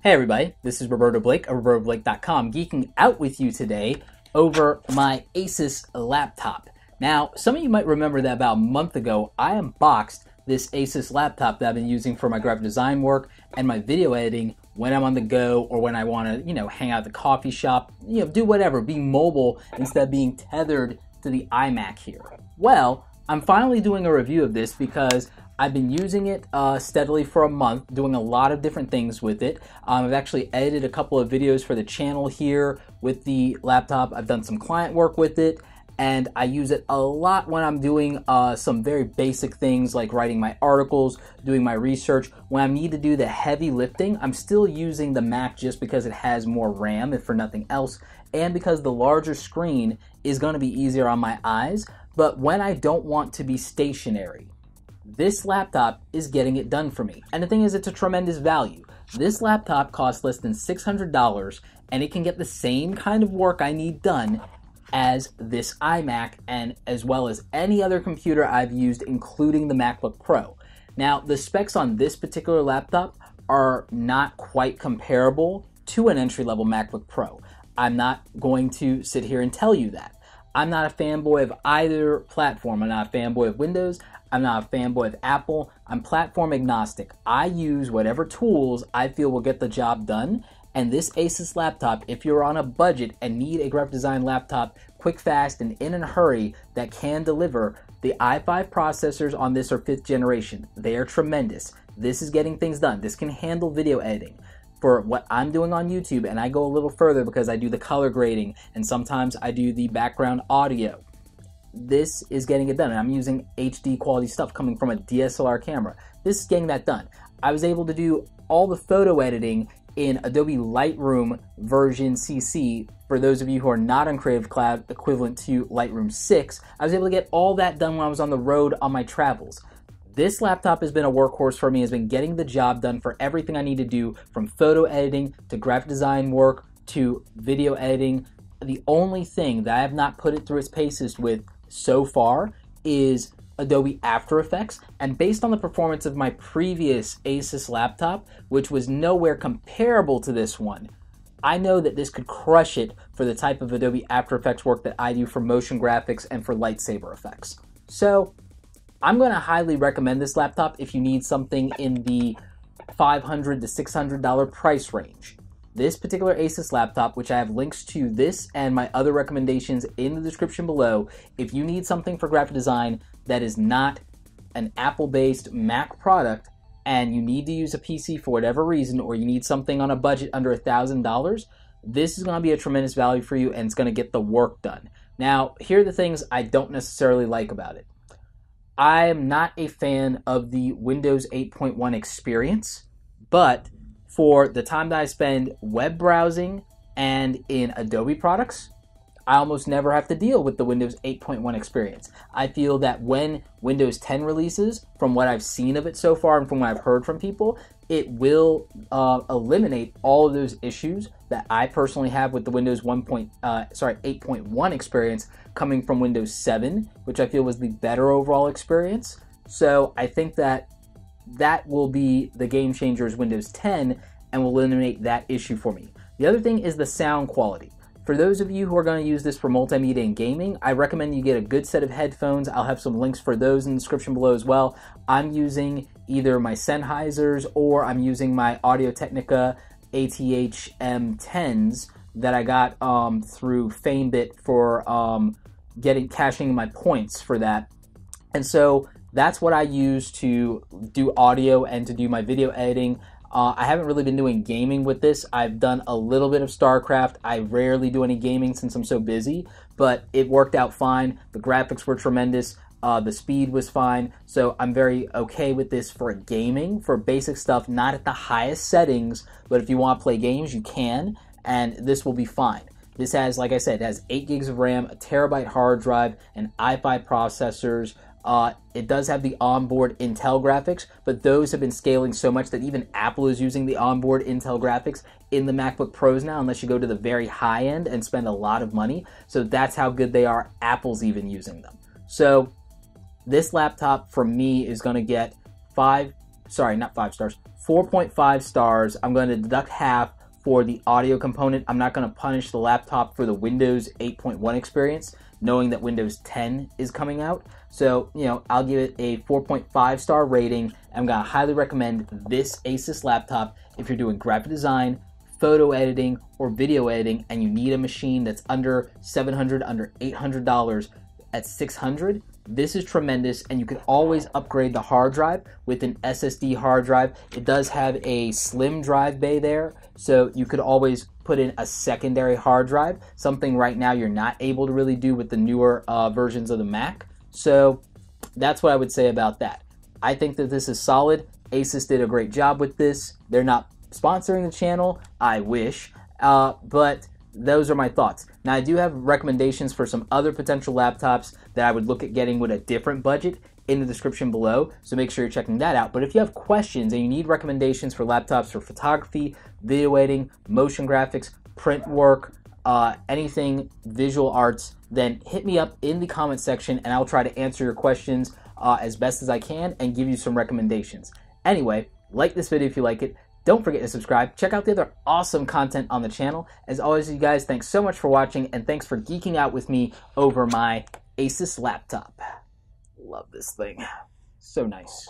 Hey everybody, this is Roberto Blake of RobertoBlake.com, geeking out with you today over my Asus laptop. Now, some of you might remember that about a month ago, I unboxed this Asus laptop that I've been using for my graphic design work and my video editing when I'm on the go or when I want to, hang out at the coffee shop, do whatever, be mobile instead of being tethered to the iMac here. Well, I'm finally doing a review of this because I've been using it steadily for a month, doing a lot of different things with it. I've actually edited a couple of videos for the channel here with the laptop. I've done some client work with it, and I use it a lot when I'm doing some very basic things like writing my articles, doing my research. When I need to do the heavy lifting, I'm still using the Mac just because it has more RAM, if for nothing else, and because the larger screen is going to be easier on my eyes. But when I don't want to be stationary, this laptop is getting it done for me. And the thing is, it's a tremendous value. This laptop costs less than $600, and it can get the same kind of work I need done as this iMac, and as well as any other computer I've used, including the Macbook Pro. Now, the specs on this particular laptop are not quite comparable to an entry-level MacBook Pro. I'm not going to sit here and tell you that. I'm not a fanboy of either platform. I'm not a fanboy of Windows. I'm not a fanboy of Apple. I'm platform agnostic. I use whatever tools I feel will get the job done. And this Asus laptop, if you're on a budget and need a graphic design laptop quick, fast, and in a hurry that can deliver, the i5 processors on this are 5th generation. They are tremendous. This is getting things done. This can handle video editing. For what I'm doing on YouTube, and I go a little further because I do the color grading and sometimes I do the background audio. This is getting it done, and I'm using HD quality stuff coming from a DSLR camera. This is getting that done. I was able to do all the photo editing in Adobe Lightroom version CC. For those of you who are not on Creative Cloud, equivalent to Lightroom 6, I was able to get all that done when I was on the road on my travels. This laptop has been a workhorse for me, has been getting the job done for everything I need to do, from photo editing to graphic design work to video editing. The only thing that I have not put it through its paces with so far is Adobe After Effects, and based on the performance of my previous Asus laptop, which was nowhere comparable to this one, I know that this could crush it for the type of Adobe After Effects work that I do for motion graphics and for lightsaber effects. So I'm going to highly recommend this laptop if you need something in the $500 to $600 price range. This particular Asus laptop, which I have links to this and my other recommendations in the description below, if you need something for graphic design that is not an Apple-based Mac product and you need to use a PC for whatever reason, or you need something on a budget under $1,000, this is going to be a tremendous value for you and it's going to get the work done. Now, here are the things I don't necessarily like about it. I am not a fan of the Windows 8.1 experience, but for the time that I spend web browsing and in Adobe products, I almost never have to deal with the Windows 8.1 experience. I feel that when Windows 10 releases, from what I've seen of it so far and from what I've heard from people, it will eliminate all of those issues that I personally have with the Windows 8.1 experience coming from Windows 7, which I feel was the better overall experience. So I think that that will be the game changer is Windows 10 and will eliminate that issue for me. The other thing is the sound quality. For those of you who are going to use this for multimedia and gaming, I recommend you get a good set of headphones. I'll have some links for those in the description below as well. I'm using either my Sennheisers or I'm using my Audio-Technica ATH M10s that I got through FameBit for cashing my points for that. And so that's what I use to do audio and to do my video editing. I haven't really been doing gaming with this. I've done a little bit of StarCraft. I rarely do any gaming since I'm so busy, but it worked out fine. The graphics were tremendous. The speed was fine. So I'm very okay with this for gaming, for basic stuff, not at the highest settings, but if you want to play games, you can, and this will be fine. This has, like I said, it has 8 gigs of RAM, a terabyte hard drive, and i5 processors. It does have the onboard Intel graphics, but those have been scaling so much that even Apple is using the onboard Intel graphics in the MacBook Pros now, unless you go to the very high end and spend a lot of money. So that's how good they are. Apple's even using them. So this laptop for me is going to get 4 4.5 stars. I'm going to deduct half for the audio component. I'm not going to punish the laptop for the Windows 8.1 experience, knowing that Windows 10 is coming out. So, you know, I'll give it a 4.5 star rating. I'm going to highly recommend this Asus laptop if you're doing graphic design, photo editing, or video editing, and you need a machine that's under $700, under $800 at $600. This is tremendous, and you can always upgrade the hard drive with an SSD hard drive. It does have a slim drive bay there, so you could always put in a secondary hard drive, something right now you're not able to really do with the newer versions of the Mac. So that's what I would say about that. I think that this is solid. Asus did a great job with this. They're not sponsoring the channel, I wish, but those are my thoughts. Now, I do have recommendations for some other potential laptops that I would look at getting with a different budget in the description below, so make sure you're checking that out. But if you have questions and you need recommendations for laptops for photography, video editing, motion graphics, print work, anything visual arts, then hit me up in the comment section and I'll try to answer your questions as best as I can and give you some recommendations. Anyway, like this video if you like it. Don't forget to subscribe. Check out the other awesome content on the channel. As always, you guys, thanks so much for watching, and thanks for geeking out with me over my Asus laptop. Love this thing. So nice.